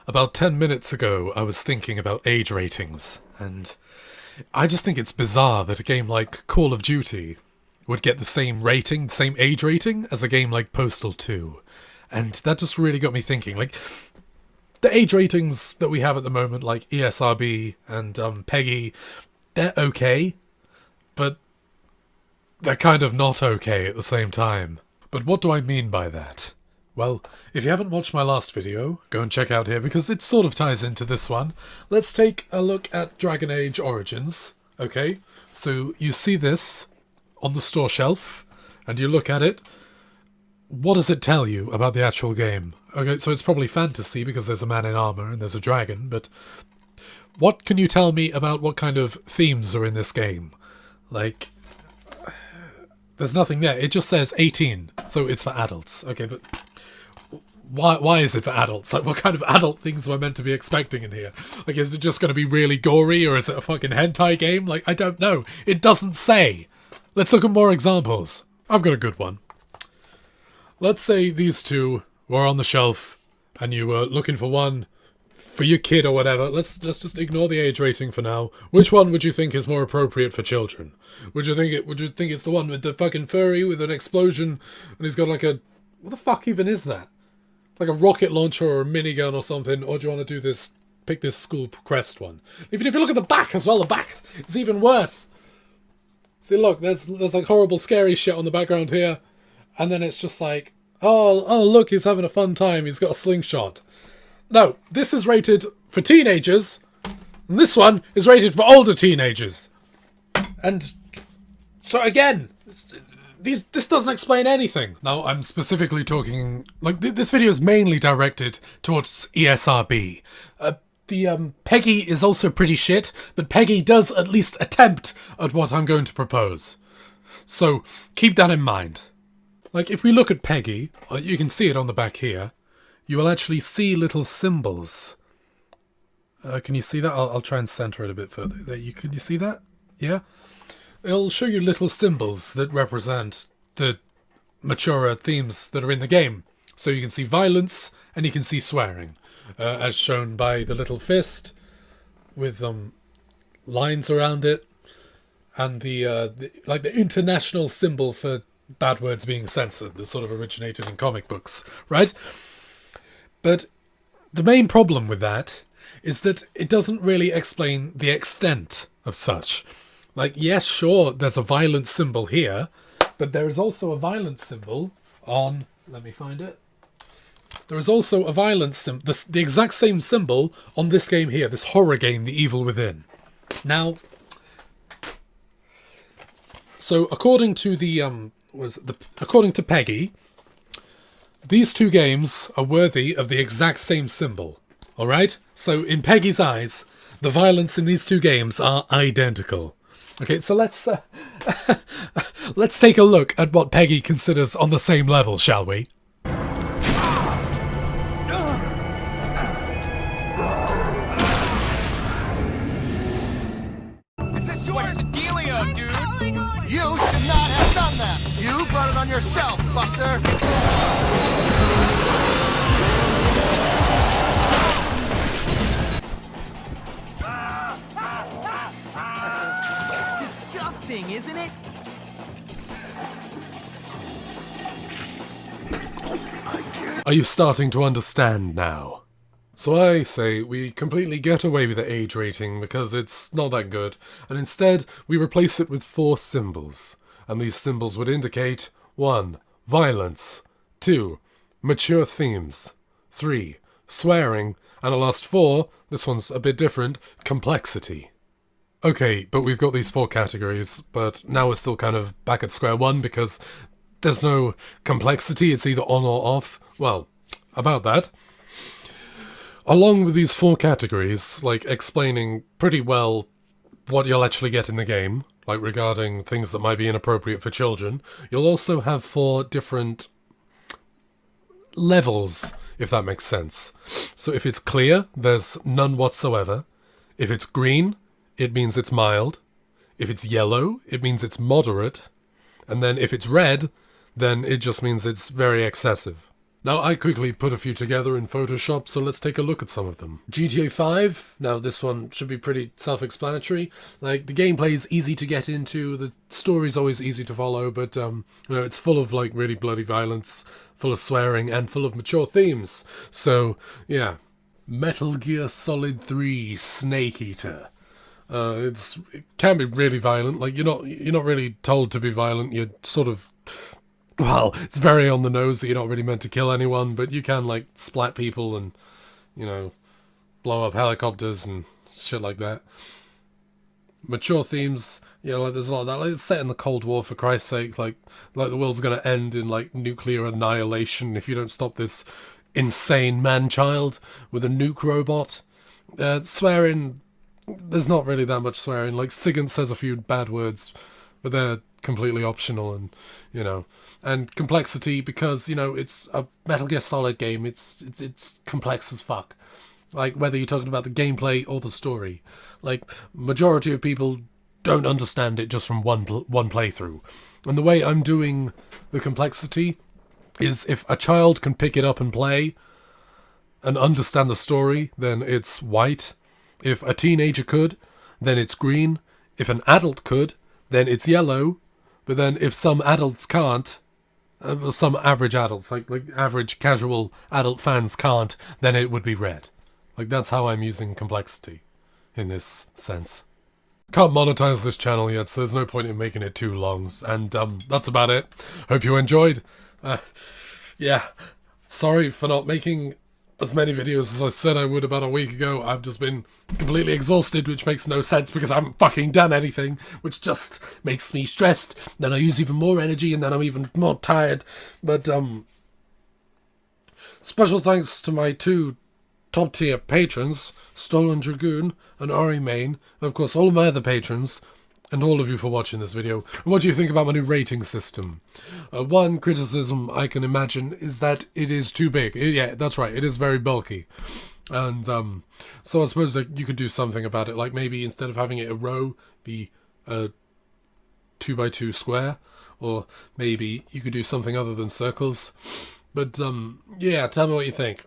About 10 minutes ago, I was thinking about age ratings, and I just think it's bizarre that a game like Call of Duty would get the same rating, the same age rating, as a game like Postal 2. And that just really got me thinking, like, the age ratings that we have at the moment, like ESRB and PEGI, they're okay, but they're kind of not okay at the same time. But what do I mean by that? Well, if you haven't watched my last video, go and check out here, because it sort of ties into this one. Let's take a look at Dragon Age Origins, okay? So you see this on the store shelf, and you look at it. What does it tell you about the actual game? Okay, so it's probably fantasy, because there's a man in armor and there's a dragon, but what can you tell me about what kind of themes are in this game? Like, there's nothing there. It just says 18, so it's for adults. Okay, but why is it for adults? Like, what kind of adult things am I meant to be expecting in here? Like, is it just going to be really gory, or is it a fucking hentai game? Like, I don't know. It doesn't say. Let's look at more examples. I've got a good one. Let's say these two were on the shelf, and you were looking for one for your kid or whatever. Let's just ignore the age rating for now. Which one would you think is more appropriate for children? Would you think it's the one with the fucking furry with an explosion, and he's got like a... What the fuck even is that? Like a rocket launcher or a minigun or something, or do you want to do this, pick this school crest one? Even if you look at the back as well, the back is even worse. See, look, there's like horrible scary shit on the background here, and then it's just like, oh look, he's having a fun time, he's got a slingshot. No, this is rated for teenagers, and this one is rated for older teenagers. And so again, this doesn't explain anything. Now, I'm specifically talking... Like, this video is mainly directed towards ESRB. The PEGI is also pretty shit, but PEGI does at least attempt at what I'm going to propose. So, keep that in mind. Like, if we look at PEGI, you can see it on the back here, you will actually see little symbols. Can you see that? I'll try and center it a bit further. Can you see that? Yeah? It'll show you little symbols that represent the maturer themes that are in the game. So you can see violence and you can see swearing, as shown by the little fist with lines around it, and the international symbol for bad words being censored that sort of originated in comic books, right? But the main problem with that is that it doesn't really explain the extent of such. Like, yes, sure, there's a violent symbol here, but there is also a violent symbol on... Let me find it. There is also a violent symbol, the exact same symbol on this game here, this horror game, The Evil Within. Now, so according to according to PEGI, these two games are worthy of the exact same symbol. All right? So in PEGI's eyes, the violence in these two games are identical. Okay, so let's take a look at what PEGI considers on the same level, shall we? Is this yours? What's the dealio, dude? Oh my God. You should not have done that. You brought it on yourself, Buster. Isn't it? Are you starting to understand now? So I say we completely get away with the age rating because it's not that good, and instead we replace it with 4 symbols. And these symbols would indicate 1. Violence, 2. Mature themes, 3. Swearing, and the last 4, this one's a bit different, complexity. Okay, but we've got these 4 categories, but now we're still kind of back at square one because there's no complexity, it's either on or off. Well, about that. Along with these 4 categories, like explaining pretty well what you'll actually get in the game, like regarding things that might be inappropriate for children, you'll also have 4 different levels, if that makes sense. So if it's clear, there's none whatsoever. If it's green, it means it's mild. If it's yellow, it means it's moderate. And then if it's red, then it just means it's very excessive. Now, I quickly put a few together in Photoshop, so let's take a look at some of them. GTA 5, now this one should be pretty self-explanatory. Like, the gameplay is easy to get into, the story's always easy to follow, but, you know, it's full of, like, really bloody violence, full of swearing, and full of mature themes. So, yeah. Metal Gear Solid 3 Snake Eater. It can be really violent. Like, you're not really told to be violent, you're sort of... Well, it's very on the nose that you're not really meant to kill anyone, but you can, like, splat people and, you know, blow up helicopters and shit like that. Mature themes, you know, like, there's a lot of that. Like, it's set in the Cold War, for Christ's sake. Like the world's gonna end in, like, nuclear annihilation if you don't stop this insane man-child with a nuke robot. Swearing, there's not really that much swearing. Like, Sigint says a few bad words, but they're completely optional, and, you know, and complexity, because, you know, it's a Metal Gear Solid game, it's complex as fuck. Like, whether you're talking about the gameplay or the story. Like, majority of people don't understand it just from one playthrough. And the way I'm doing the complexity is, if a child can pick it up and play and understand the story, then it's white. If a teenager could, then it's green. If an adult could, then it's yellow. But then if some adults can't, some average adults, like average casual adult fans can't, then it would be red. Like, that's how I'm using complexity in this sense. Can't monetize this channel yet, so there's no point in making it too long. And that's about it. Hope you enjoyed. Yeah, sorry for not making as many videos as I said I would about a week ago. I've just been completely exhausted, which makes no sense because I haven't fucking done anything, which just makes me stressed. Then I use even more energy, and then I'm even more tired. But, special thanks to my two top-tier patrons, Stolen Dragoon and Ari Main, and of course all of my other patrons, and all of you for watching this video. What do you think about my new rating system? One criticism I can imagine is that it is too big. Yeah, that's right, it is very bulky. And so I suppose that you could do something about it, like maybe instead of having it a row, be a 2x2 square, or maybe you could do something other than circles. But yeah, tell me what you think.